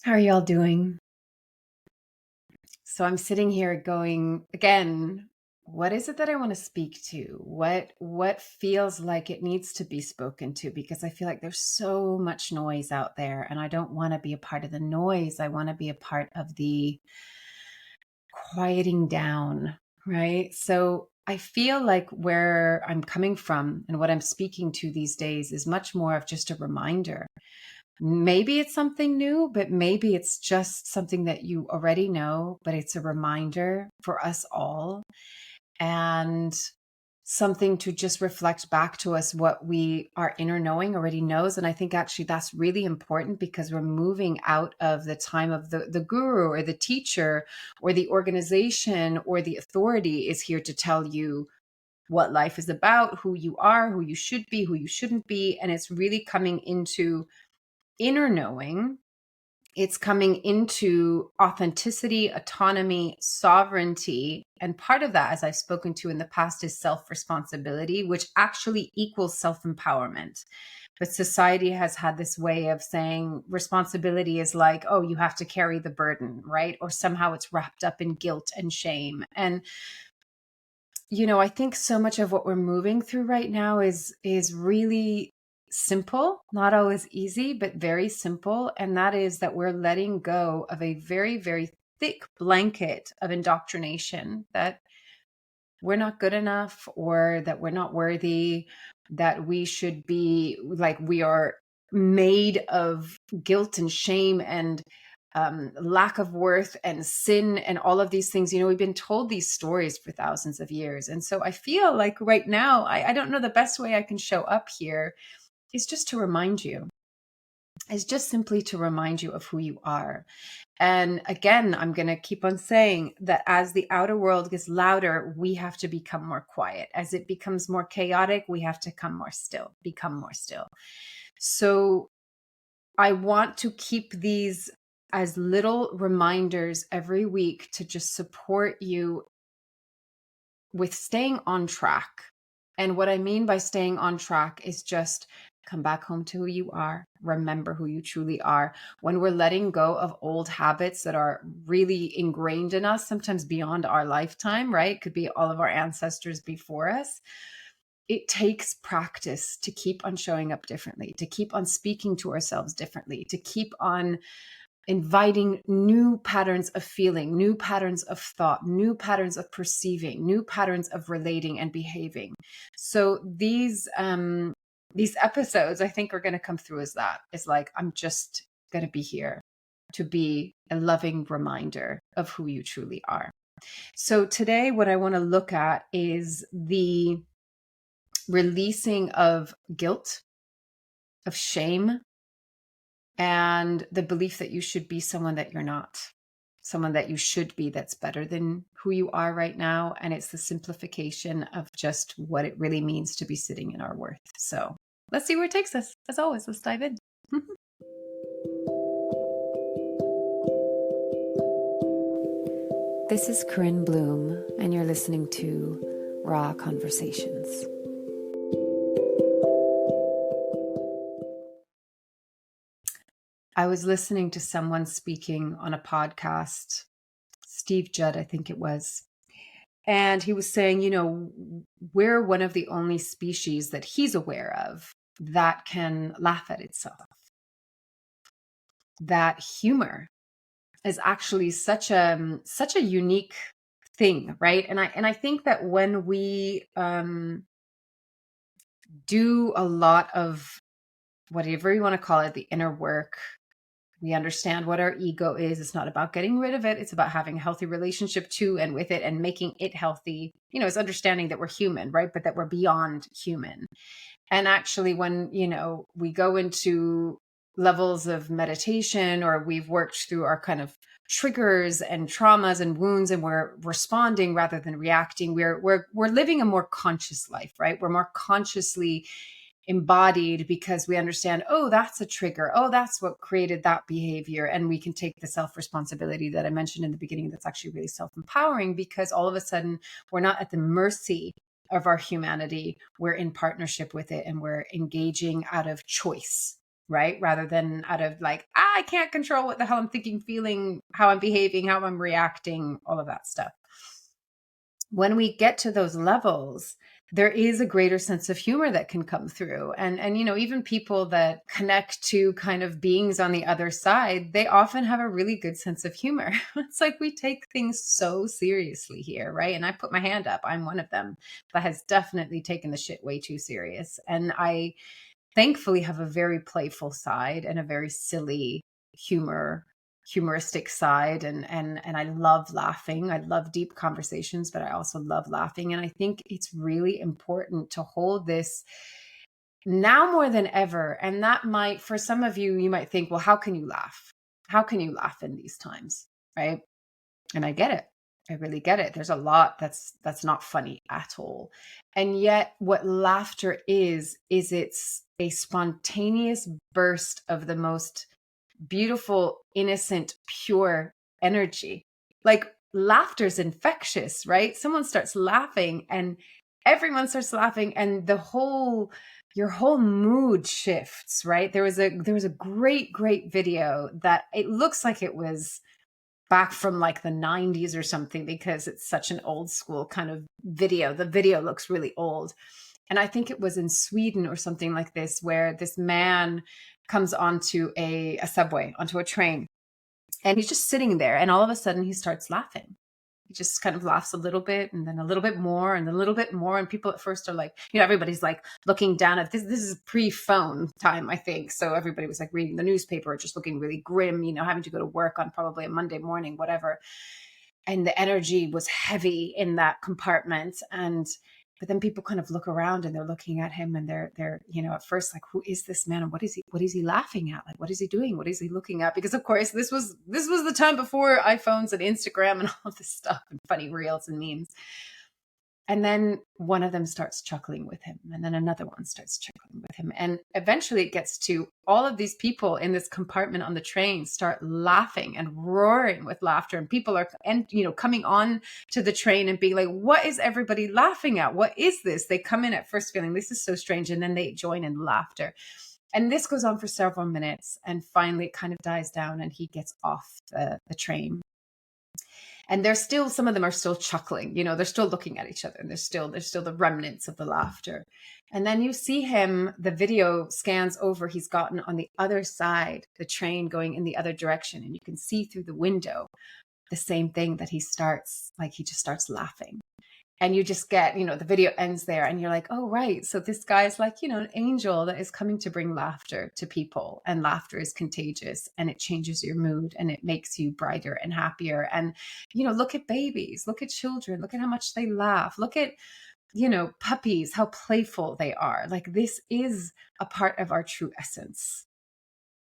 How are y'all doing? So I'm sitting here going, again, what is it that I want to speak to? What feels like it needs to be spoken to? Because I feel like there's so much noise out there and I don't want to be a part of the noise. I want to be a part of the quieting down, right? So I feel like where I'm coming from and what I'm speaking to these days is much more of just a reminder. Maybe it's something new, but maybe it's just something that you already know, but it's a reminder for us all and something to just reflect back to us what our inner knowing already knows. And I think actually that's really important because we're moving out of the time of the guru or the teacher or the organization or the authority is here to tell you what life is about, who you are, who you should be, who you shouldn't be. And it's really coming into inner knowing. It's coming into authenticity, autonomy, sovereignty. And part of that, as I've spoken to in the past, is self-responsibility, which actually equals self-empowerment. But society has had this way of saying responsibility is like, oh, you have to carry the burden, right? Or somehow it's wrapped up in guilt and shame. And I think so much of what we're moving through right now is really simple, not always easy, but very simple. And that is that we're letting go of a very, very thick blanket of indoctrination that we're not good enough or that we're not worthy, that we should be like we are made of guilt and shame and lack of worth and sin and all of these things. We've been told these stories for thousands of years. And so I feel like right now, I don't know the best way I can show up here is just to remind you, is just simply to remind you of who you are. And again, I'm going to keep on saying that as the outer world gets louder, we have to become more quiet. As it becomes more chaotic, we have to become more still. So I want to keep these as little reminders every week to just support you with staying on track. And what I mean by staying on track is just come back home to who you are. Remember who you truly are. When we're letting go of old habits that are really ingrained in us, sometimes beyond our lifetime, right? Could be all of our ancestors before us. It takes practice to keep on showing up differently, to keep on speaking to ourselves differently, to keep on inviting new patterns of feeling, new patterns of thought, new patterns of perceiving, new patterns of relating and behaving. So these episodes, I think, are going to come through as that. It's like, I'm just going to be here to be a loving reminder of who you truly are. So today, what I want to look at is the releasing of guilt, of shame, and the belief that you should be someone that you're not, someone that you should be that's better than who you are right now. And it's the simplification of just what it really means to be sitting in our worth. So let's see where it takes us. As always, let's dive in. This is Corinne Bloom, and you're listening to Raw Conversations. I was listening to someone speaking on a podcast, Steve Judd, I think it was. And he was saying, we're one of the only species that he's aware of that can laugh at itself. That humor is actually such a unique thing, right? And I think that when we do a lot of whatever you want to call it, the inner work, we understand what our ego is. It's not about getting rid of it. It's about having a healthy relationship to and with it and making it healthy. It's understanding that we're human, right? But that we're beyond human. And actually, when, we go into levels of meditation or we've worked through our kind of triggers and traumas and wounds and we're responding rather than reacting, we're living a more conscious life, right? We're more consciously embodied because we understand, oh, that's a trigger. Oh, that's what created that behavior. And we can take the self-responsibility that I mentioned in the beginning. That's actually really self-empowering because all of a sudden we're not at the mercy of our humanity. We're in partnership with it and we're engaging out of choice right? Rather than out of like, I can't control what the hell I'm thinking, feeling, how I'm behaving, how I'm reacting, all of that stuff. When we get to those levels, there is a greater sense of humor that can come through. And even people that connect to kind of beings on the other side, they often have a really good sense of humor. It's like we take things so seriously here, right? And I put my hand up. I'm one of them that has definitely taken the shit way too serious. And I thankfully have a very playful side and a very silly humoristic side, and I love laughing. I love deep conversations, but I also love laughing. And I think it's really important to hold this now more than ever. And that might, for some of you, you might think, well, how can you laugh? How can you laugh in these times? Right? And I get it. I really get it. There's a lot that's not funny at all. And yet what laughter is it's a spontaneous burst of the most beautiful, innocent, pure energy. Like laughter's infectious, right? Someone starts laughing and everyone starts laughing and your whole mood shifts, right? There was a great video that it looks like it was back from like the 90s or something, because it's such an old school kind of video. The video looks really old. And I think it was in Sweden or something like this, where this man comes onto a subway, onto a train, and he's just sitting there. And all of a sudden he starts laughing. He just kind of laughs a little bit and then a little bit more and a little bit more. And people at first are like, everybody's like looking down at this. This is pre-phone time, I think. So everybody was like reading the newspaper, just looking really grim, having to go to work on probably a Monday morning, whatever. And the energy was heavy in that compartment. But then people kind of look around and they're looking at him and they're, at first like, who is this man? And what is he laughing at? Like, what is he doing? What is he looking at? Because of course this was the time before iPhones and Instagram and all of this stuff and funny reels and memes. And then one of them starts chuckling with him. And then another one starts chuckling with him. And eventually it gets to all of these people in this compartment on the train start laughing and roaring with laughter. And people are, coming on to the train and being like, what is everybody laughing at? What is this? They come in at first feeling, this is so strange. And then they join in laughter. And this goes on for several minutes. And finally it kind of dies down and he gets off the train. And some of them are still chuckling, they're still looking at each other and there's still the remnants of the laughter. And then you see him, the video scans over, he's gotten on the other side, the train going in the other direction. And you can see through the window the same thing, that he just starts laughing. And you just get, the video ends there and you're like, oh, right. So this guy's like, an angel that is coming to bring laughter to people, and laughter is contagious and it changes your mood and it makes you brighter and happier. And, look at babies, look at children, look at how much they laugh. Look at, puppies, how playful they are. Like, this is a part of our true essence.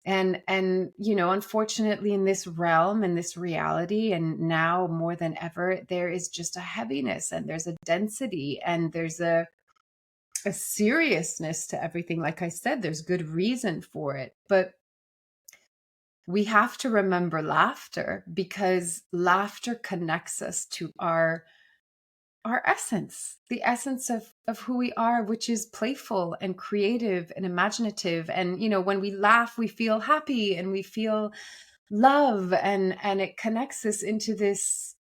And unfortunately in this realm, in this reality, and now more than ever, there is just a heaviness and there's a density and there's a seriousness to everything. Like I said, there's good reason for it, but we have to remember laughter, because laughter connects us to our essence, the essence of who we are, which is playful and creative and imaginative. And, when we laugh, we feel happy and we feel love, and it connects us into this.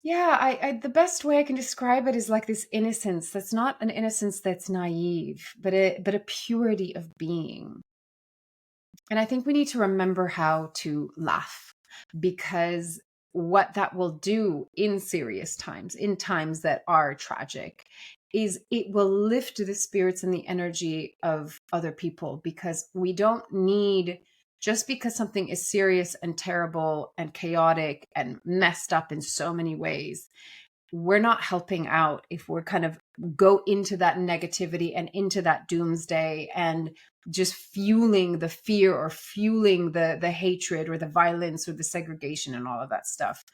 Yeah, the best way I can describe it is like this innocence. That's not an innocence that's naive, but a purity of being. And I think we need to remember how to laugh, because what that will do in serious times, in times that are tragic, is it will lift the spirits and the energy of other people. Because we don't need, just because something is serious and terrible and chaotic and messed up in so many ways, we're not helping out if we're kind of go into that negativity and into that doomsday and just fueling the fear or fueling the hatred or the violence or the segregation and all of that stuff.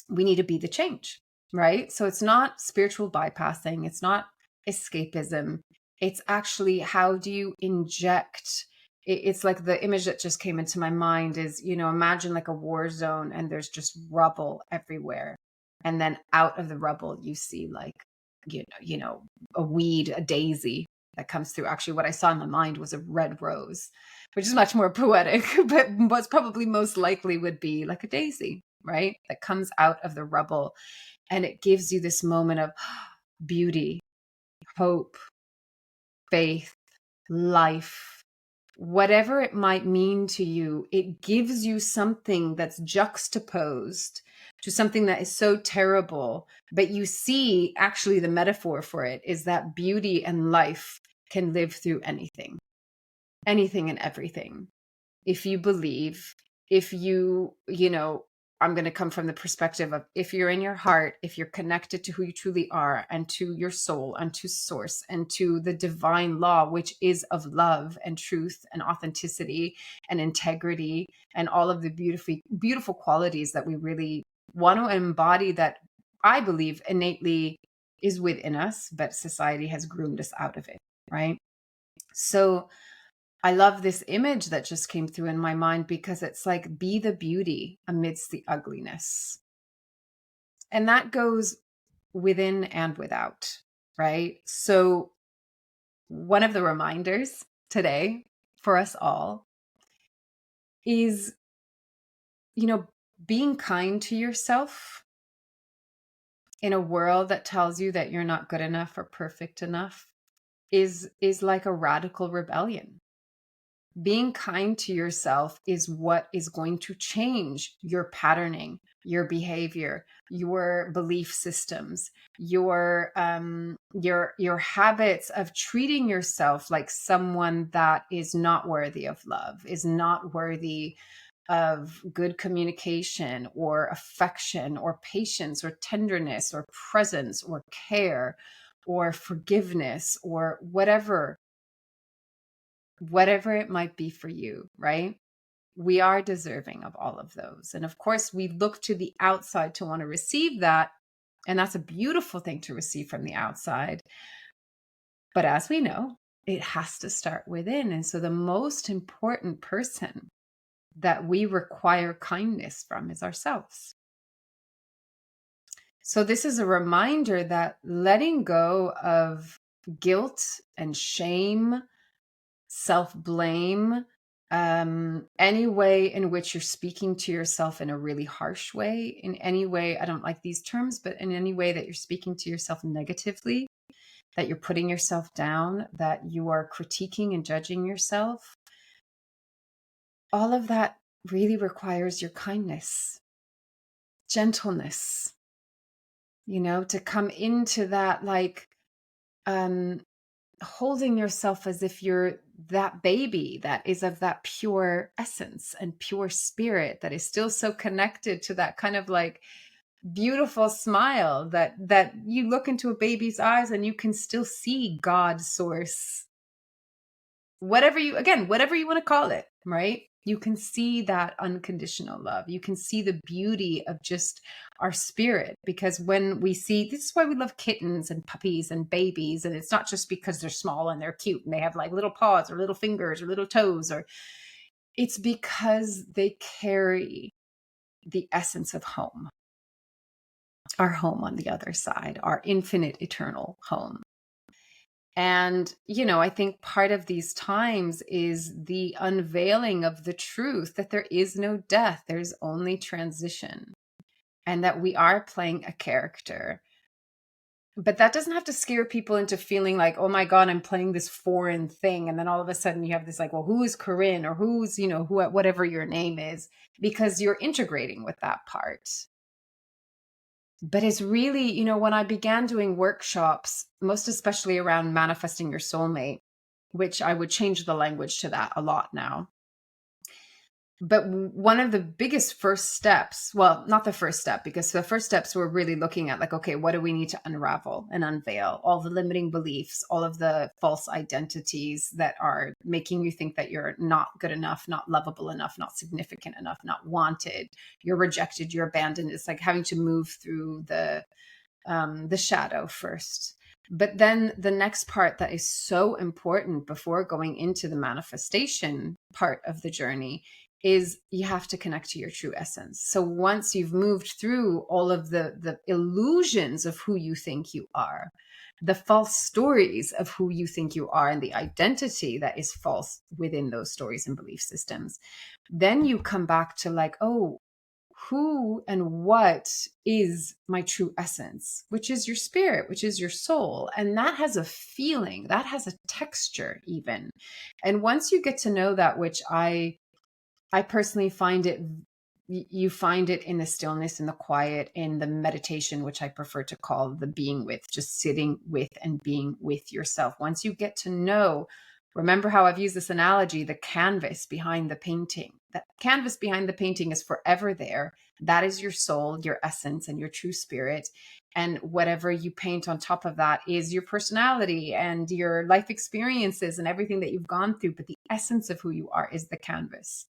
We need to be the change, right? So it's not spiritual bypassing. It's not escapism. It's actually, how do you inject? It's like the image that just came into my mind is, imagine like a war zone and there's just rubble everywhere. And then out of the rubble, you see like, a weed, a daisy. that comes through. Actually, what I saw in my mind was a red rose, which is much more poetic, but what's probably most likely would be like a daisy, right? That comes out of the rubble. And it gives you this moment of beauty, hope, faith, life, whatever it might mean to you. It gives you something that's juxtaposed to something that is so terrible. But you see, actually, the metaphor for it is that beauty and life can live through anything, anything and everything. If you believe, if I'm going to come from the perspective of if you're in your heart, if you're connected to who you truly are and to your soul and to source and to the divine law, which is of love and truth and authenticity and integrity and all of the beautiful, beautiful qualities that we really want to embody, that I believe innately is within us, but society has groomed us out of it, right? So I love this image that just came through in my mind, because it's like, be the beauty amidst the ugliness. And that goes within and without, right? So one of the reminders today for us all is, being kind to yourself in a world that tells you that you're not good enough or perfect enough is like a radical rebellion. Being kind to yourself is what is going to change your patterning, your behavior, your belief systems, your habits of treating yourself like someone that is not worthy of love, is not worthy of good communication or affection or patience or tenderness or presence or care or forgiveness or whatever it might be for you, right? We are deserving of all of those. And of course, we look to the outside to want to receive that. And that's a beautiful thing to receive from the outside. But as we know, it has to start within. And so the most important person that we require kindness from is ourselves. So this is a reminder that letting go of guilt and shame, self-blame, any way in which you're speaking to yourself in a really harsh way, in any way, I don't like these terms, but in any way that you're speaking to yourself negatively, that you're putting yourself down, that you are critiquing and judging yourself, all of that really requires your kindness, gentleness, to come into that, like, holding yourself as if you're that baby that is of that pure essence and pure spirit that is still so connected to that kind of like beautiful smile that you look into a baby's eyes and you can still see God, source, whatever you want to call it, right? You can see that unconditional love. You can see the beauty of just our spirit, because when we see, this is why we love kittens and puppies and babies. And it's not just because they're small and they're cute and they have like little paws or little fingers or little toes, or it's because they carry the essence of home, our home on the other side, our infinite eternal home. And, I think part of these times is the unveiling of the truth that there is no death, there's only transition, and that we are playing a character. But that doesn't have to scare people into feeling like, oh my God, I'm playing this foreign thing. And then all of a sudden you have this like, well, who is Corinne, or who's, whatever your name is, because you're integrating with that part. But it's really, when I began doing workshops, most especially around manifesting your soulmate, which I would change the language to that a lot now. But one of the biggest first steps, well, not the first step, because the first steps were really looking at like, okay, what do we need to unravel and unveil? All the limiting beliefs, all of the false identities that are making you think that you're not good enough, not lovable enough, not significant enough, not wanted, you're rejected, you're abandoned. It's like having to move through the shadow first. But then the next part that is so important before going into the manifestation part of the journey is you have to connect to your true essence. So once you've moved through all of the illusions of who you think you are, the false stories of who you think you are and the identity that is false within those stories and belief systems, then you come back to like, oh, who and what is my true essence, which is your spirit, which is your soul. And that has a feeling, that has a texture even. And once you get to know that, which I personally find it, you find it in the stillness, in the quiet, in the meditation, which I prefer to call the being with, just sitting with and being with yourself. Once you get to know, remember how I've used this analogy, the canvas behind the painting. That canvas behind the painting is forever there. That is your soul, your essence, and your true spirit. And whatever you paint on top of that is your personality and your life experiences and everything that you've gone through. But the essence of who you are is the canvas.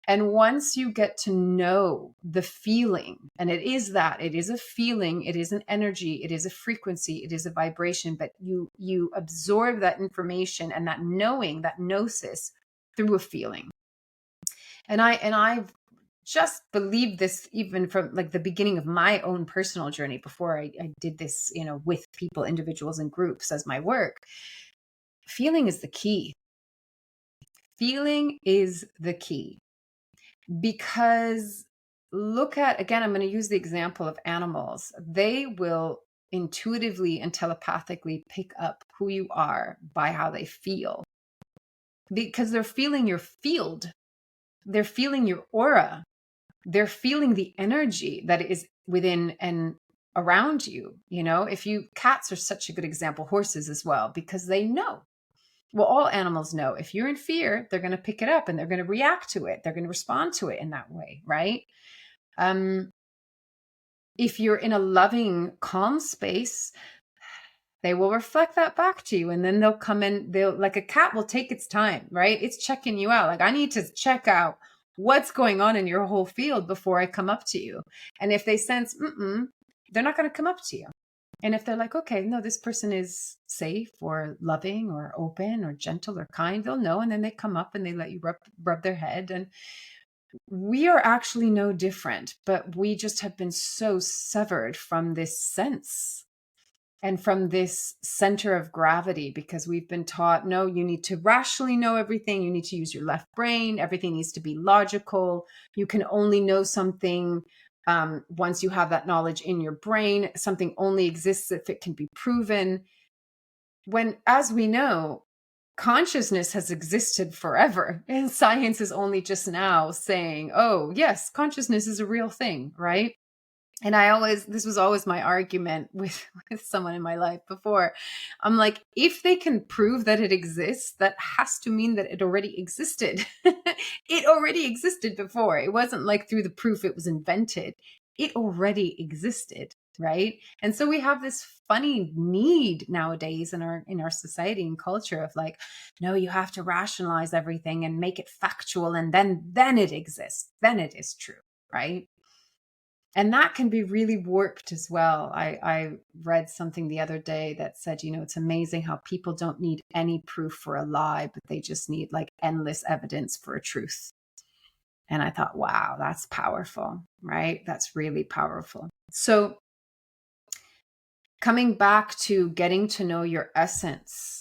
And once you get to know the feeling, and it is a feeling, it is an energy, it is a frequency, it is a vibration, but you absorb that information and that knowing, that gnosis through a feeling. And I've just believed this even from like the beginning of my own personal journey before I did this, with people, individuals, and groups as my work. Feeling is the key. Feeling is the key. Because look at, again, I'm going to use the example of animals. They will intuitively and telepathically pick up who you are by how they feel, because they're feeling your field. They're feeling your aura. They're feeling the energy that is within and around you. Cats are such a good example, horses as well, because they know. Well, all animals know if you're in fear, they're going to pick it up and they're going to react to it. They're going to respond to it in that way, right? If you're in a loving, calm space, they will reflect that back to you. And then they'll come in, like a cat will take its time, right? It's checking you out. Like, I need to check out what's going on in your whole field before I come up to you. And if they sense, they're not going to come up to you. And if they're like, okay, no, this person is safe or loving or open or gentle or kind, they'll know. And then they come up and they let you rub their head. And we are actually no different, but we just have been so severed from this sense and from this center of gravity, because we've been taught, no, you need to rationally know everything. You need to use your left brain. Everything needs to be logical. You can only know something once you have that knowledge in your brain. Something only exists if it can be proven. When, as we know, consciousness has existed forever, and science is only just now saying, oh, yes, consciousness is a real thing, right? And this was always my argument with someone in my life before. I'm like, if they can prove that it exists, that has to mean that it already existed. It already existed before. It wasn't like through the proof it was invented. It already existed, right? And so we have this funny need nowadays in our society and culture of like, no, you have to rationalize everything and make it factual, and then it exists. Then it is true, right? And that can be really warped as well. I read something the other day that said, it's amazing how people don't need any proof for a lie, but they just need like endless evidence for a truth. And I thought, wow, that's powerful, right? That's really powerful. So coming back to getting to know your essence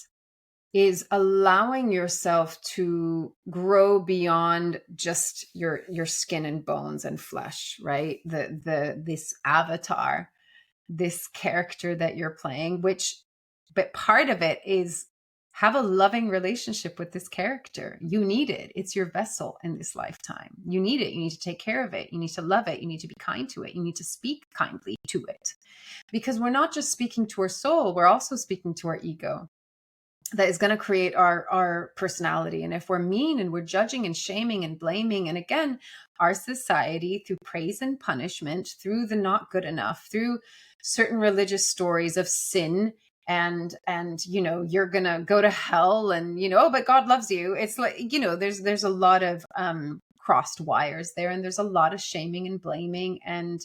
is allowing yourself to grow beyond just your skin and bones and flesh, right? This avatar, this character that you're playing, but part of it is have a loving relationship with this character. You need it. It's your vessel in this lifetime. You need it. You need to take care of it. You need to love it. You need to be kind to it. You need to speak kindly to it, because we're not just speaking to our soul. We're also speaking to our ego. That is going to create our personality. And if we're mean and we're judging and shaming and blaming, and again, our society through praise and punishment, through the not good enough, through certain religious stories of sin and you're going to go to hell and, oh, but God loves you. It's like, there's a lot of crossed wires there, and there's a lot of shaming and blaming and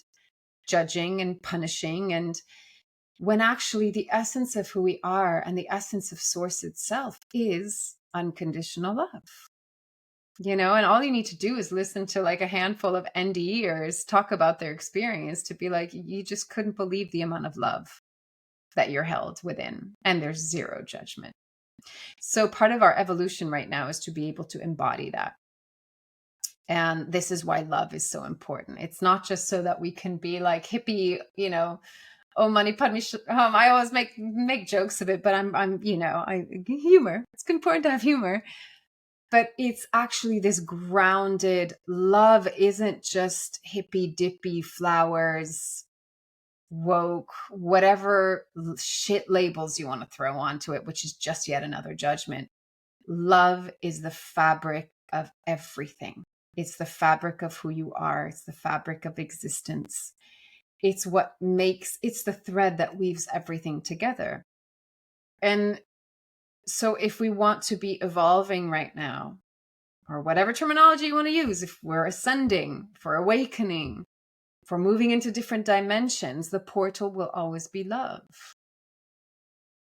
judging and punishing, and when actually the essence of who we are and the essence of source itself is unconditional love. And all you need to do is listen to like a handful of NDErs talk about their experience to be like, you just couldn't believe the amount of love that you're held within, and there's zero judgment. So part of our evolution right now is to be able to embody that. And this is why love is so important. It's not just so that we can be like hippie, oh, money, padme, I always make jokes of it, but I'm humor. It's important to have humor. But it's actually this grounded love isn't just hippy dippy flowers, woke, whatever shit labels you want to throw onto it, which is just yet another judgment. Love is the fabric of everything. It's the fabric of who you are. It's the fabric of existence. It's the thread that weaves everything together. And so if we want to be evolving right now, or whatever terminology you want to use, if we're ascending, for awakening, for moving into different dimensions, the portal will always be love.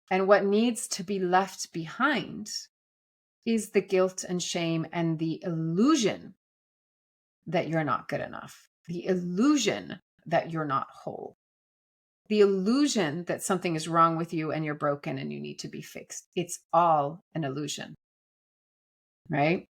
And what needs to be left behind is the guilt and shame and the illusion that you're not good enough, the illusion that you're not whole, the illusion that something is wrong with you and you're broken and you need to be fixed. It's all an illusion, right?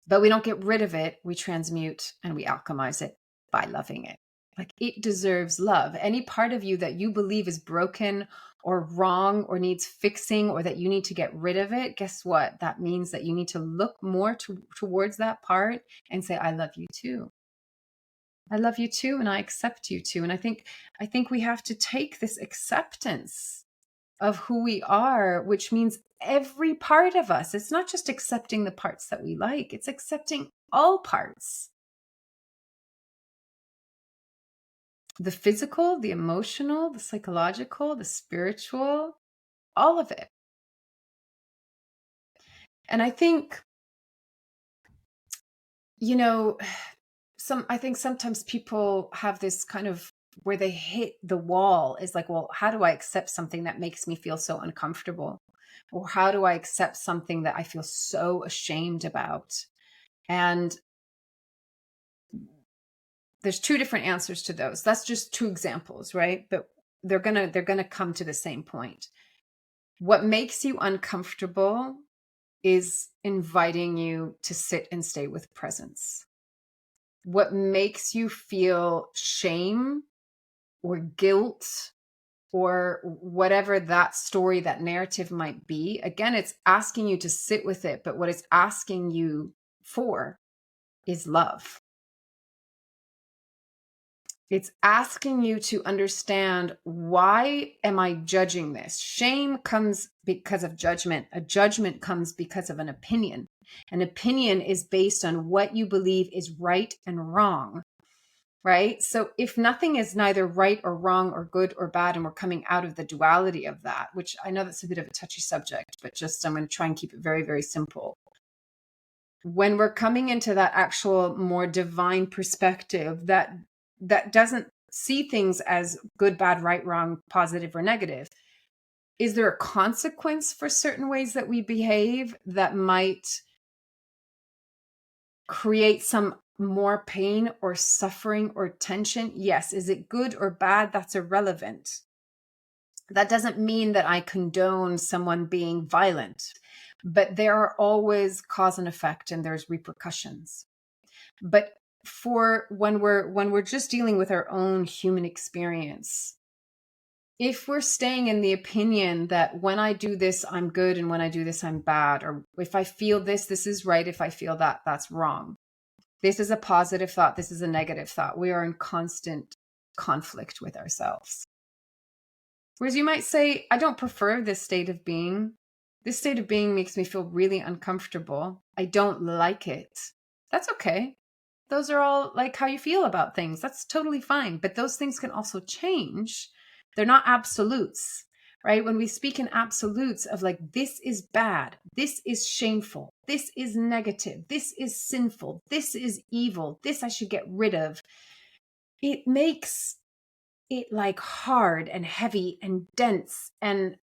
But we don't get rid of it. We transmute and we alchemize it by loving it. Like, it deserves love. Any part of you that you believe is broken or wrong or needs fixing, or that you need to get rid of it, guess what? That means that you need to look more towards that part and say, I love you too. I love you too, and I accept you too. And I think we have to take this acceptance of who we are, which means every part of us. It's not just accepting the parts that we like, it's accepting all parts. The physical, the emotional, the psychological, the spiritual, all of it. And I think, I think sometimes people have this kind of where they hit the wall is like, well, how do I accept something that makes me feel so uncomfortable? Or how do I accept something that I feel so ashamed about? And there's two different answers to those. That's just two examples, right? But they're gonna come to the same point. What makes you uncomfortable is inviting you to sit and stay with presence. What makes you feel shame or guilt or whatever that story, that narrative might be, again, it's asking you to sit with it. But what it's asking you for is love. It's asking you to understand, why am I judging this? Shame comes because of judgment. A judgment comes because of an opinion. An opinion is based on what you believe is right and wrong, right? So if nothing is neither right or wrong or good or bad, and we're coming out of the duality of that, which I know that's a bit of a touchy subject, but just I'm going to try and keep it very, very simple. When we're coming into that actual more divine perspective that doesn't see things as good, bad, right, wrong, positive or negative, is there a consequence for certain ways that we behave that might create some more pain or suffering or tension? Yes. Is it good or bad? That's irrelevant. That doesn't mean that I condone someone being violent, but there are always cause and effect, and there's repercussions. But for when we're just dealing with our own human experience, if we're staying in the opinion that when I do this, I'm good, and when I do this, I'm bad, or if I feel this is right, if I feel that, that's wrong. This is a positive thought, this is a negative thought. We are in constant conflict with ourselves. Whereas you might say, I don't prefer this state of being. This state of being makes me feel really uncomfortable. I don't like it. That's okay. Those are all like how you feel about things. That's totally fine. But those things can also change. They're not absolutes, right? When we speak in absolutes of like, this is bad, this is shameful, this is negative, this is sinful, this is evil, this I should get rid of, it makes it like hard and heavy and dense, and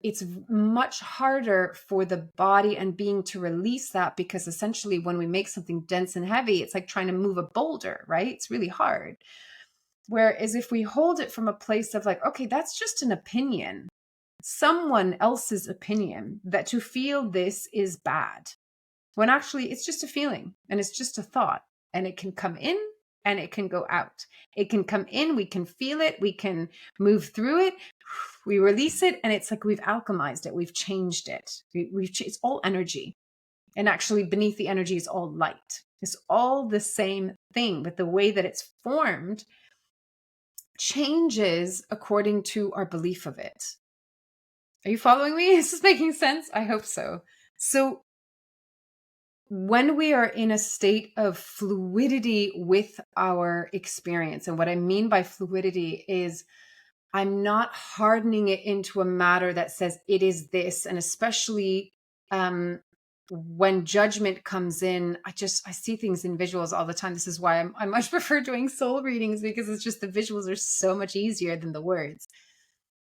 it's much harder for the body and being to release that, because essentially when we make something dense and heavy, it's like trying to move a boulder, right? It's really hard. Whereas if we hold it from a place of like, okay, that's just an opinion, someone else's opinion, that to feel this is bad, when actually it's just a feeling and it's just a thought, and it can come in and it can go out. It can come in, we can feel it, we can move through it, we release it, and it's like we've alchemized it, we've changed it. It's all energy. And actually beneath the energy is all light. It's all the same thing, but the way that it's formed changes according to our belief of it. Are you following me? Is this making sense? I hope so. So when we are in a state of fluidity with our experience, and what I mean by fluidity is I'm not hardening it into a matter that says it is this, and especially when judgment comes in, I see things in visuals all the time. This is why I much prefer doing soul readings, because it's just the visuals are so much easier than the words.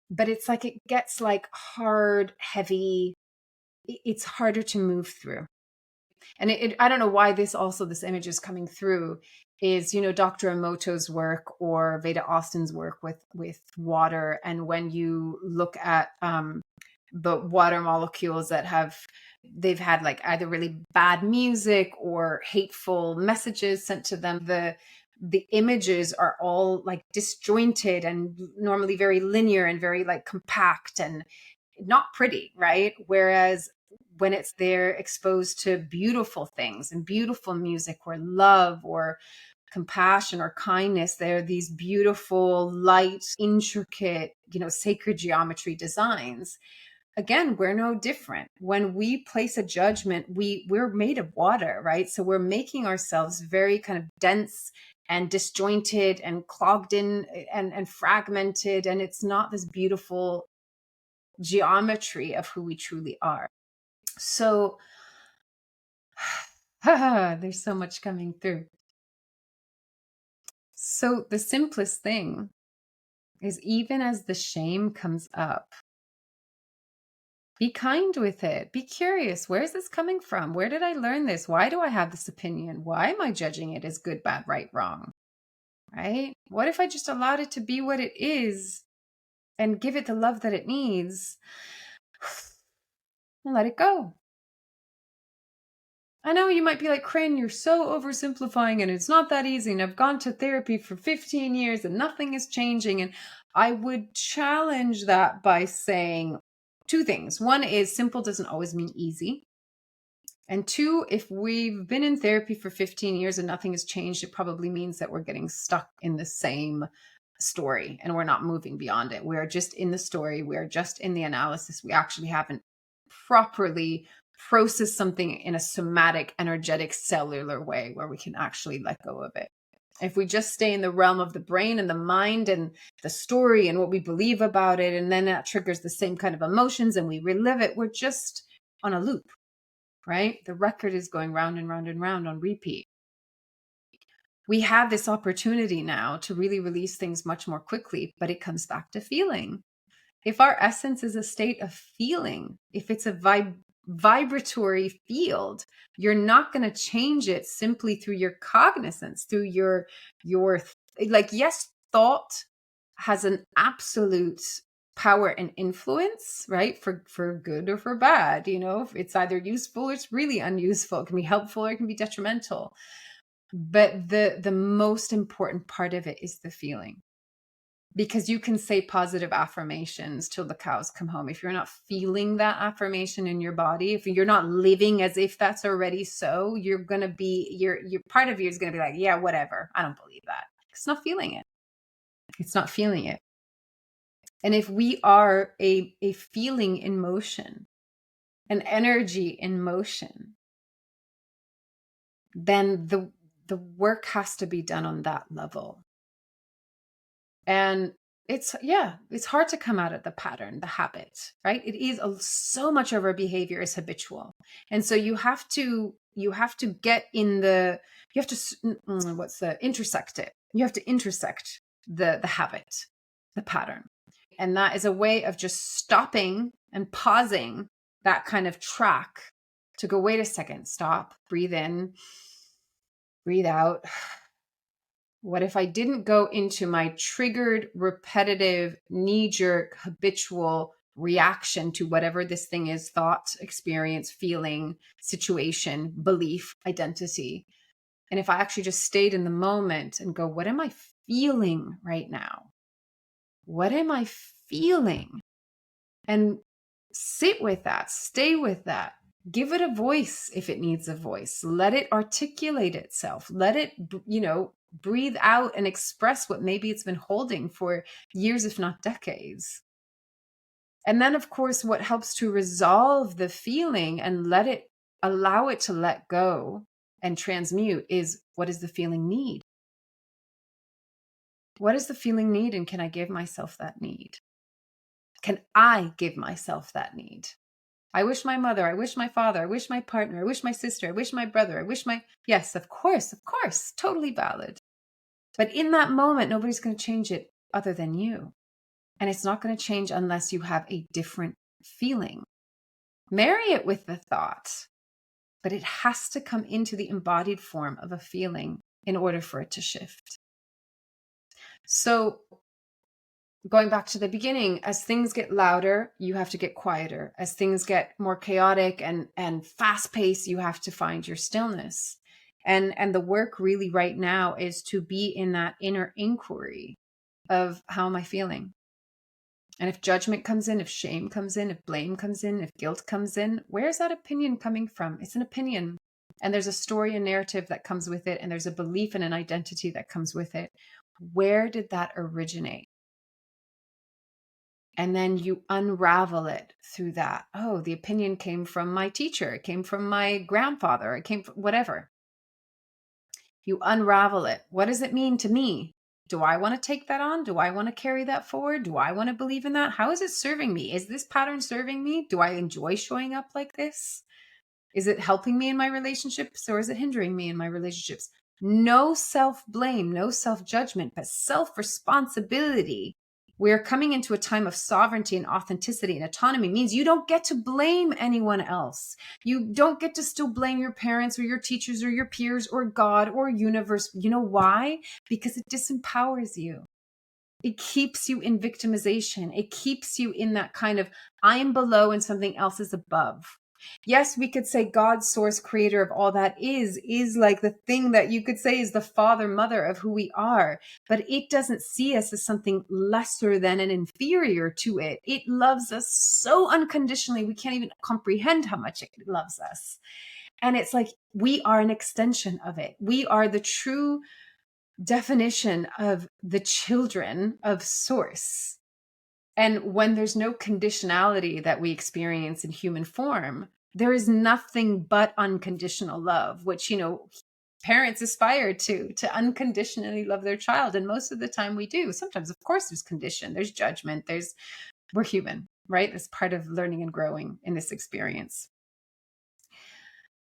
But it's like it gets like hard, heavy. It's harder to move through. And I don't know why this image is coming through is, Dr. Emoto's work or Veda Austin's work with water. And when you look at the water molecules they've had like either really bad music or hateful messages sent to them, the images are all like disjointed and normally very linear and very like compact and not pretty, right? Whereas when they're exposed to beautiful things and beautiful music or love or compassion or kindness, they're these beautiful, light, intricate, sacred geometry designs. Again, we're no different. When we place a judgment, we're made of water, right? So we're making ourselves very kind of dense and disjointed and clogged in and fragmented. And it's not this beautiful geometry of who we truly are. So there's so much coming through. So the simplest thing is, even as the shame comes up, be kind with it. Be curious. Where is this coming from? Where did I learn this? Why do I have this opinion? Why am I judging it as good, bad, right, wrong? Right? What if I just allowed it to be what it is and give it the love that it needs and let it go? I know you might be like, Corinne, you're so oversimplifying and it's not that easy. And I've gone to therapy for 15 years and nothing is changing. And I would challenge that by saying two things. One is simple doesn't always mean easy. And two, if we've been in therapy for 15 years and nothing has changed, it probably means that we're getting stuck in the same story and we're not moving beyond it. We are just in the story. We are just in the analysis. We actually haven't properly processed something in a somatic, energetic, cellular way where we can actually let go of it. If we just stay in the realm of the brain and the mind and the story and what we believe about it, and then that triggers the same kind of emotions and we relive it, we're just on a loop, right? The record is going round and round and round on repeat. We have this opportunity now to really release things much more quickly, but it comes back to feeling. If our essence is a state of feeling, if it's a vibratory field, you're not going to change it simply through your cognizance, through your like, yes, thought has an absolute power and influence, right? For good or for bad, it's either useful or it's really unuseful. It can be helpful or it can be detrimental. But the most important part of it is the feeling. Because you can say positive affirmations till the cows come home. If you're not feeling that affirmation in your body, if you're not living as if that's already so, you're going to be, your part of you is going to be like, yeah, whatever. I don't believe that. It's not feeling it. It's not feeling it. And if we are a feeling in motion, an energy in motion, then the work has to be done on that level. And it's hard to come out of the pattern, the habit, right? It is so much of our behavior is habitual. And so you have to get in intersect it. You have to intersect the habit, the pattern. And that is a way of just stopping and pausing that kind of track to go, wait a second, stop, breathe in, breathe out. What if I didn't go into my triggered, repetitive, knee-jerk, habitual reaction to whatever this thing is, thought, experience, feeling, situation, belief, identity? And if I actually just stayed in the moment and go, what am I feeling right now? What am I feeling? And sit with that, stay with that. Give it a voice if it needs a voice. Let it articulate itself. Let it, breathe out and express what maybe it's been holding for years, if not decades. And then, of course, what helps to resolve the feeling and allow it to let go and transmute is, what does the feeling need? What does the feeling need? And can I give myself that need? Can I give myself that need? I wish my mother, I wish my father, I wish my partner, I wish my sister, I wish my brother, I wish yes, of course, totally valid. But in that moment, nobody's going to change it other than you. And it's not going to change unless you have a different feeling. Marry it with the thought, but it has to come into the embodied form of a feeling in order for it to shift. So going back to the beginning, as things get louder, you have to get quieter. As things get more chaotic and fast paced, you have to find your stillness. And the work really right now is to be in that inner inquiry of, how am I feeling? And if judgment comes in, if shame comes in, if blame comes in, if guilt comes in, where's that opinion coming from? It's an opinion. And there's a story and narrative that comes with it. And there's a belief and an identity that comes with it. Where did that originate? And then you unravel it through that. Oh, the opinion came from my teacher. It came from my grandfather. It came from whatever. You unravel it. What does it mean to me? Do I want to take that on? Do I want to carry that forward? Do I want to believe in that? How is it serving me? Is this pattern serving me? Do I enjoy showing up like this? Is it helping me in my relationships, or is it hindering me in my relationships? No self-blame, no self-judgment, but self-responsibility. We're coming into a time of sovereignty and authenticity, and autonomy means you don't get to blame anyone else. You don't get to still blame your parents or your teachers or your peers or God or universe. You know why? Because it disempowers you. It keeps you in victimization. It keeps you in that kind of, I am below and something else is above. Yes, we could say God, source, creator of all that is like the thing that you could say is the father, mother of who we are, but it doesn't see us as something lesser than and inferior to it. It loves us so unconditionally. We can't even comprehend how much it loves us. And it's like, we are an extension of it. We are the true definition of the children of source. And when there's no conditionality that we experience in human form, there is nothing but unconditional love, which, parents aspire to unconditionally love their child. And most of the time we do. Sometimes, of course, there's condition, there's judgment, we're human, right? That's part of learning and growing in this experience.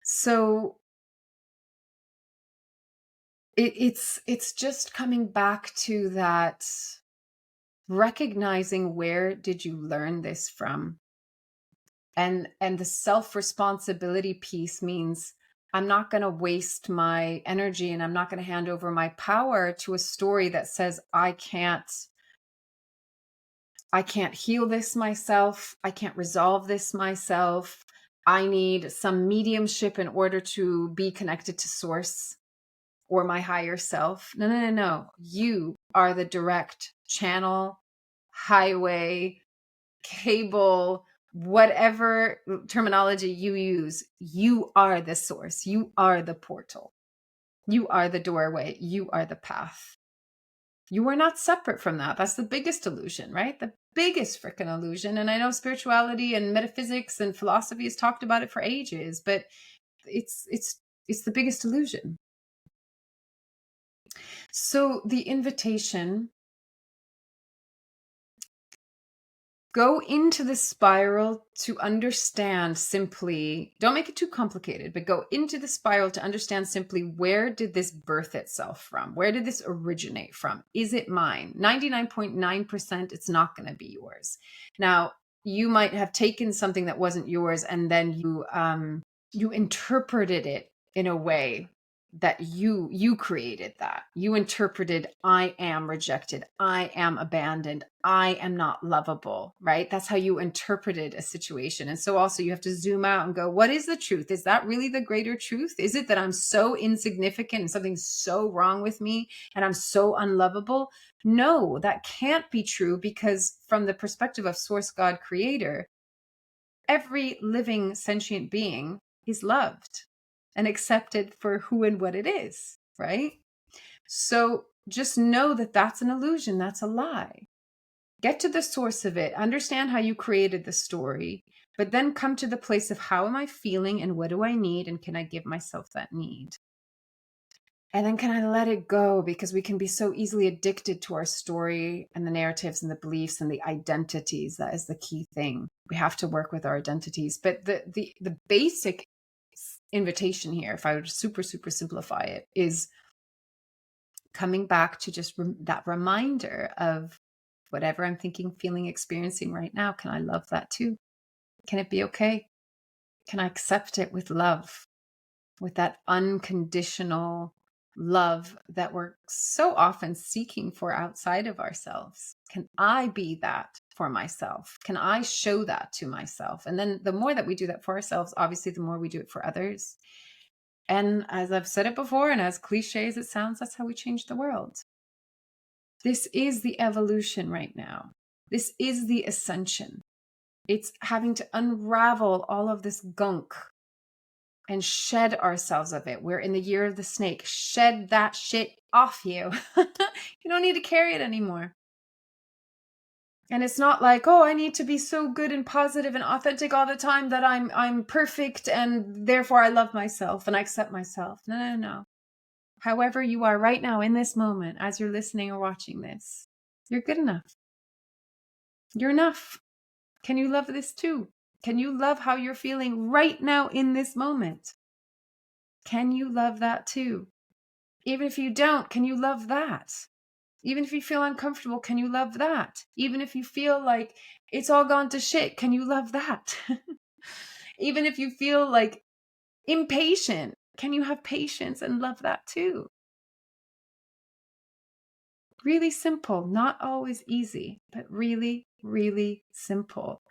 So it's just coming back to that, recognizing, where did you learn this from? And the self-responsibility piece means, I'm not going to waste my energy and I'm not going to hand over my power to a story that says I can't heal this myself. I can't resolve this myself. I need some mediumship in order to be connected to source or my higher self. No. You are the direct channel, highway, cable, whatever terminology you use. You are the source. You are the portal. You are the doorway. You are the path. You are not separate from that. That's the biggest illusion, right? The biggest freaking illusion. And I know spirituality and metaphysics and philosophy has talked about it for ages, but it's the biggest illusion. So the invitation, go into the spiral to understand simply, don't make it too complicated, but go into the spiral to understand simply, where did this birth itself from? Where did this originate from? Is it mine? 99.9%, it's not going to be yours. Now, you might have taken something that wasn't yours and then you interpreted it in a way that you created that. You interpreted, I am rejected, I am abandoned, I am not lovable, right? That's how you interpreted a situation. And so also you have to zoom out and go, what is the truth? Is that really the greater truth? Is it that I'm so insignificant and something's so wrong with me and I'm so unlovable? No, that can't be true, because from the perspective of Source God Creator, every living sentient being is loved and accepted for who and what it is, right? So just know that that's an illusion. That's a lie. Get to the source of it. Understand how you created the story, but then come to the place of how am I feeling and what do I need? And can I give myself that need? And then can I let it go? Because we can be so easily addicted to our story and the narratives and the beliefs and the identities. That is the key thing. We have to work with our identities. But the basic invitation here, if I were to super simplify it, is coming back to just that reminder of whatever I'm thinking, feeling, experiencing right now. Can I love that too? Can it be okay? Can I accept it with love, with that unconditional love that we're so often seeking for outside of ourselves? Can I be that for myself? Can I show that to myself? And then the more that we do that for ourselves, obviously, the more we do it for others. And as I've said it before, and as cliche as it sounds, that's how we change the world. This is the evolution right now. This is the ascension. It's having to unravel all of this gunk and shed ourselves of it. We're in the year of the snake. Shed that shit off you. You don't need to carry it anymore. And it's not like, oh, I need to be so good and positive and authentic all the time that I'm perfect and therefore I love myself and I accept myself. No. However you are right now in this moment, as you're listening or watching this, you're good enough. You're enough. Can you love this too? Can you love how you're feeling right now in this moment? Can you love that too? Even if you don't, can you love that? Even if you feel uncomfortable, can you love that? Even if you feel like it's all gone to shit, can you love that? Even if you feel like impatient, can you have patience and love that too? Really simple, not always easy, but really, really simple.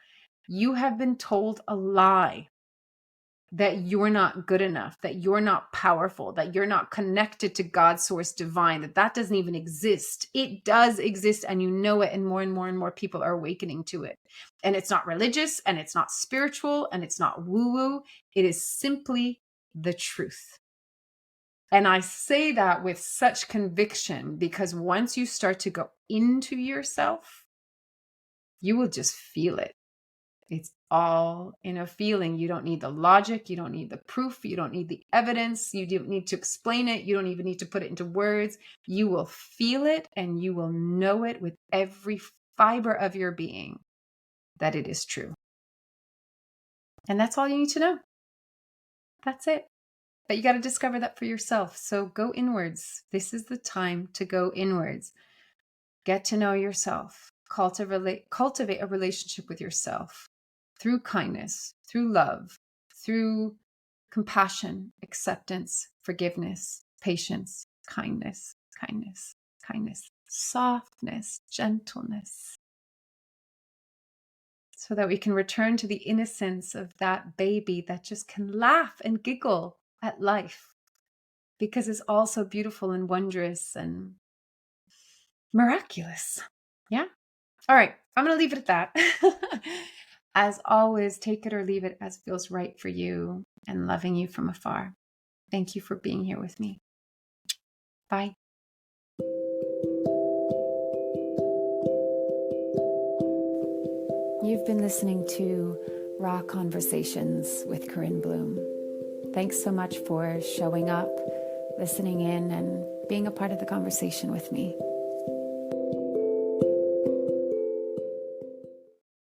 You have been told a lie that you're not good enough, that you're not powerful, that you're not connected to God's source divine, that doesn't even exist. It does exist, and you know it, and more people are awakening to it. And it's not religious, and it's not spiritual, and it's not woo-woo. It is simply the truth. And I say that with such conviction because once you start to go into yourself, you will just feel it. It's all in a feeling. You don't need the logic. You don't need the proof. You don't need the evidence. You don't need to explain it. You don't even need to put it into words. You will feel it and you will know it with every fiber of your being that it is true. And that's all you need to know. That's it. But you got to discover that for yourself. So go inwards. This is the time to go inwards. Get to know yourself. Cultivate a relationship with yourself through kindness, through love, through compassion, acceptance, forgiveness, patience, kindness, softness, gentleness, so that we can return to the innocence of that baby that just can laugh and giggle at life, because it's all so beautiful and wondrous and miraculous. Yeah. All right. I'm going to leave it at that. As always, take it or leave it as feels right for you, and loving you from afar. Thank you for being here with me. Bye. You've been listening to Raw Conversations with Corinne Bloom. Thanks so much for showing up, listening in, and being a part of the conversation with me.